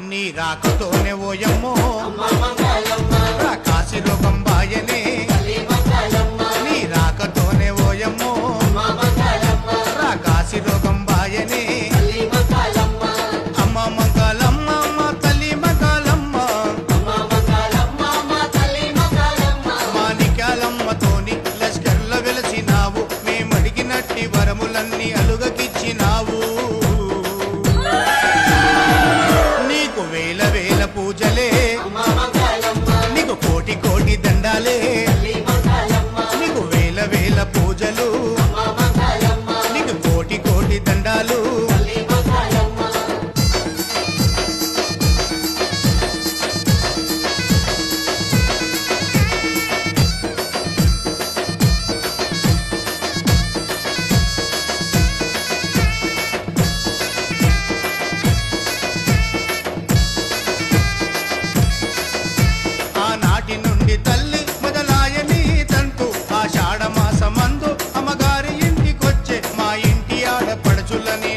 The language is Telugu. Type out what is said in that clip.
నీ రాకతోనే ఓయమ్మో కాశీ రోగం బాయనే నీ రాకతోనే ఓయమ్మో కాశీ రోగం బాయనే అమ్మ మంగళమ్మ తల్లి మంగళమ్మ మాణిక్యాలమ్మతోని లష్కర్ల వెలసినావు మేమడిగినట్టి వరములన్నీ అలుగకిచ్చినావు నీకు వేల వేల పూజలే నీకు కోటి కోటి దండాలే నీకు వేల వేల పూజలు నీకు కోటి కోటి దండాలు ఆనాటి నుండి తల్లి మొదలాయని తంతు ఆషాఢ మాసమందు అమ్మగారి ఇంటికొచ్చే మా ఇంటి ఆడపడుచులని